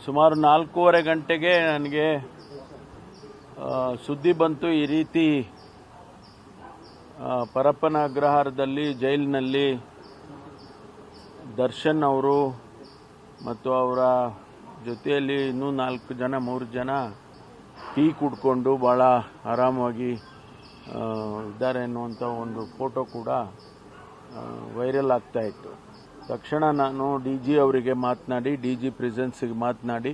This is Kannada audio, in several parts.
ಸುಮಾರು 4:15 ಗಂಟೆಗೆ ನನಗೆ ಸುದ್ದಿ ಬಂತು. ಈ ರೀತಿ ಪರಪ್ಪನ ಅಗ್ರಹಾರದಲ್ಲಿ ಜೈಲಿನಲ್ಲಿ ದರ್ಶನ್ ಅವರು ಮತ್ತು ಅವರ ಜೊತೆಯಲ್ಲಿ ಇನ್ನೂ 3 ಜನ ಟೀ ಕುಡ್ಕೊಂಡು ಭಾಳ ಆರಾಮವಾಗಿ ಇದ್ದಾರೆ ಅನ್ನುವಂಥ ಒಂದು ಫೋಟೋ ಕೂಡ ವೈರಲ್ ಆಗ್ತಾ ಇತ್ತು. ತಕ್ಷಣ ನಾನು DG ಅವರಿಗೆ ಮಾತನಾಡಿ, DG ಪ್ರಿಸನ್ಸ್ಗೆ ಮಾತನಾಡಿ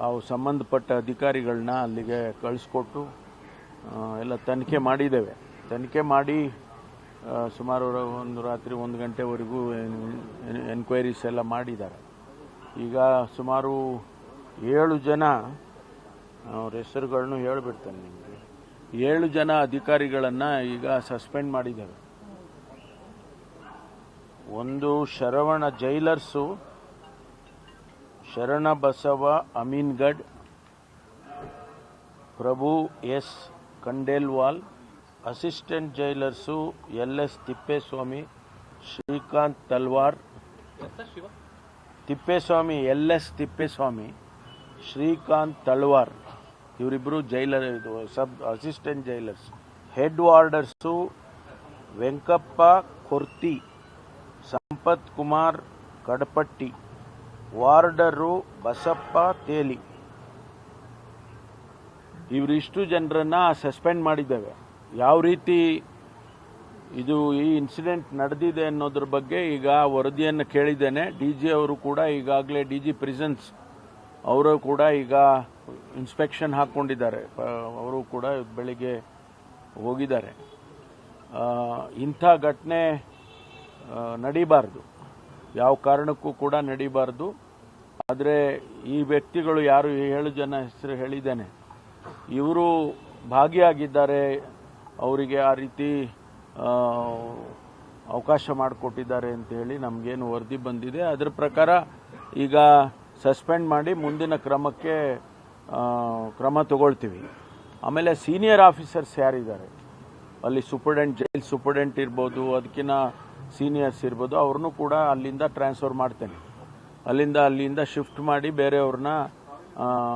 ಅವು ಸಂಬಂಧಪಟ್ಟ ಅಧಿಕಾರಿಗಳನ್ನ ಅಲ್ಲಿಗೆ ಕಳಿಸ್ಕೊಟ್ಟು ಎಲ್ಲ ತನಿಖೆ ಮಾಡಿದ್ದೇವೆ. ತನಿಖೆ ಮಾಡಿ ಸುಮಾರು ರಾತ್ರಿ 1 ಗಂಟೆವರೆಗೂ ಎನ್ಕ್ವೈರೀಸ್ ಎಲ್ಲ ಮಾಡಿದ್ದಾರೆ. ಈಗ ಸುಮಾರು 7 ಜನ, ಅವ್ರ ಹೆಸರುಗಳನ್ನು ಹೇಳಿಬಿಡ್ತೇನೆ ನಿಮಗೆ, 7 ಜನ ಅಧಿಕಾರಿಗಳನ್ನು ಈಗ ಸಸ್ಪೆಂಡ್ ಮಾಡಿದ್ದೇವೆ. ಒಂದು Saravana jailers, Sharanabasava Amingad, Prabhu S Khandelwal. Assistant jailers LS Tippeswamy, Srikanth Talwar. Tippeswamy, LS Tippeswamy, Srikanth Talwar, ಇವರಿಬ್ಬರು ಜೈಲರ್, ಇದು sub assistant jailers. Head warders Venkappa Korti, Sampath Kumar Kadapatti. Warder Basappa Teli. ಇವರಿಷ್ಟು ಜನರನ್ನ ಸಸ್ಪೆಂಡ್ ಮಾಡಿದ್ದೇವೆ. ಯಾವ ರೀತಿ ಇದು ಈ ಇನ್ಸಿಡೆಂಟ್ ನಡೆದಿದೆ ಅನ್ನೋದ್ರ ಬಗ್ಗೆ ಈಗ ವರದಿಯನ್ನು ಕೇಳಿದ್ದೇನೆ. DG ಅವರು ಕೂಡ ಈಗಾಗಲೇ DG ಪ್ರಿಸನ್ಸ್ ಅವರು ಕೂಡ ಈಗ ಇನ್ಸ್ಪೆಕ್ಷನ್ ಹಾಕ್ಕೊಂಡಿದ್ದಾರೆ. ಅವರು ಕೂಡ ಬೆಳಿಗ್ಗೆ ಹೋಗಿದ್ದಾರೆ. ಇಂಥ ಘಟನೆ ನಡೀಬಾರ್ದು, ಯಾವ ಕಾರಣಕ್ಕೂ ಕೂಡ ನಡೀಬಾರ್ದು. ಆದರೆ ಈ ವ್ಯಕ್ತಿಗಳು ಯಾರು 7 ಜನ ಹೆಸರು ಹೇಳಿದ್ದೇನೆ, ಇವರು ಭಾಗಿಯಾಗಿದ್ದಾರೆ. ಅವರಿಗೆ ಆ ರೀತಿ ಅವಕಾಶ ಮಾಡಿಕೊಟ್ಟಿದ್ದಾರೆ ಅಂತ ಹೇಳಿ ನಮಗೇನು ವರದಿ ಬಂದಿದೆ. ಅದರ ಪ್ರಕಾರ ಈಗ ಸಸ್ಪೆಂಡ್ ಮಾಡಿ ಮುಂದಿನ ಕ್ರಮ ತಗೊಳ್ತೀವಿ. ಆಮೇಲೆ ಸೀನಿಯರ್ ಆಫೀಸರ್ಸ್ ಯಾರಿದ್ದಾರೆ ಅಲ್ಲಿ, ಜೈಲ್ ಸೂಪರ್ಡೆಂಟ್ ಇರ್ಬೋದು, ಅದಕ್ಕಿಂತ ಸೀನಿಯರ್ಸ್ ಇರ್ಬೋದು, ಅವ್ರನ್ನೂ ಕೂಡ ಅಲ್ಲಿಂದ ಟ್ರಾನ್ಸ್ಫರ್ ಮಾಡ್ತೇನೆ. ಅಲ್ಲಿಂದ ಶಿಫ್ಟ್ ಮಾಡಿ ಬೇರೆಯವ್ರನ್ನ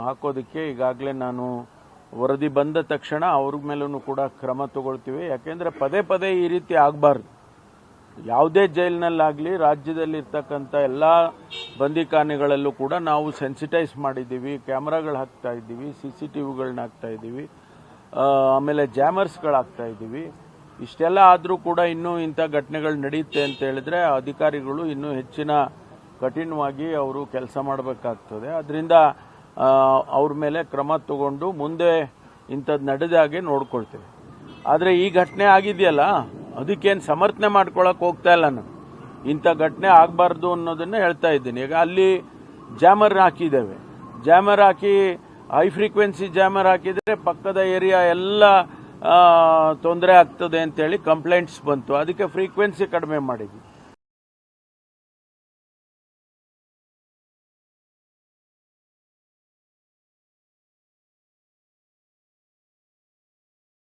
ಹಾಕೋದಕ್ಕೆ ಈಗಾಗಲೇ ನಾನು ವರದಿ ಬಂದ ತಕ್ಷಣ ಅವ್ರ ಮೇಲೂ ಕೂಡ ಕ್ರಮ ತಗೊಳ್ತೀವಿ. ಯಾಕೆಂದರೆ ಪದೇ ಈ ರೀತಿ ಆಗಬಾರ್ದು. ಯಾವುದೇ ಜೈಲಿನಲ್ಲಾಗಲಿ ರಾಜ್ಯದಲ್ಲಿ ಇರ್ತಕ್ಕಂಥ ಎಲ್ಲ ಬಂದಿಖಾನೆಗಳಲ್ಲೂ ಕೂಡ ನಾವು ಸೆನ್ಸಿಟೈಸ್ ಮಾಡಿದ್ದೀವಿ, ಕ್ಯಾಮ್ರಾಗಳು ಹಾಕ್ತಾ ಇದ್ದೀವಿ, CCTVಗಳನ್ನ ಹಾಕ್ತಾ ಇದ್ದೀವಿ, ಆಮೇಲೆ ಜಾಮರ್ಸ್ಗಳು ಹಾಕ್ತಾ ಇದ್ದೀವಿ. ಇಷ್ಟೆಲ್ಲ ಆದರೂ ಕೂಡ ಇನ್ನೂ ಇಂಥ ಘಟನೆಗಳು ನಡೆಯುತ್ತೆ ಅಂತ ಹೇಳಿದ್ರೆ ಅಧಿಕಾರಿಗಳು ಇನ್ನೂ ಹೆಚ್ಚಿನ ಕಠಿಣವಾಗಿ ಅವರು ಕೆಲಸ ಮಾಡಬೇಕಾಗ್ತದೆ. ಅದರಿಂದ ಅವ್ರ ಮೇಲೆ ಕ್ರಮ ತಗೊಂಡು ಮುಂದೆ ಇಂಥದ್ದು ನಡೆದ ಹಾಗೆ ನೋಡ್ಕೊಳ್ತೇವೆ. ಆದರೆ ಈ ಘಟನೆ ಆಗಿದೆಯಲ್ಲ, ಅದಕ್ಕೇನು ಸಮರ್ಥನೆ ಮಾಡ್ಕೊಳಕ್ಕೆ ಹೋಗ್ತಾ ಇಲ್ಲ ನಾನು. ಇಂಥ ಘಟನೆ ಆಗಬಾರ್ದು ಅನ್ನೋದನ್ನ ಹೇಳ್ತಾ ಇದ್ದೀನಿ. ಈಗ ಅಲ್ಲಿ ಜಾಮರ್ ಹಾಕಿದ್ದೇವೆ. ಜಾಮರ್ ಹಾಕಿ ಹೈ ಫ್ರೀಕ್ವೆನ್ಸಿ ಜಾಮರ್ ಹಾಕಿದರೆ ಪಕ್ಕದ ಏರಿಯಾ ಎಲ್ಲ ತೊಂದರೆ ಆಗ್ತದೆ ಅಂತೇಳಿ ಕಂಪ್ಲೇಂಟ್ಸ್ ಬಂತು. ಅದಕ್ಕೆ ಫ್ರೀಕ್ವೆನ್ಸಿ ಕಡಿಮೆ ಮಾಡಿದ್ವಿ.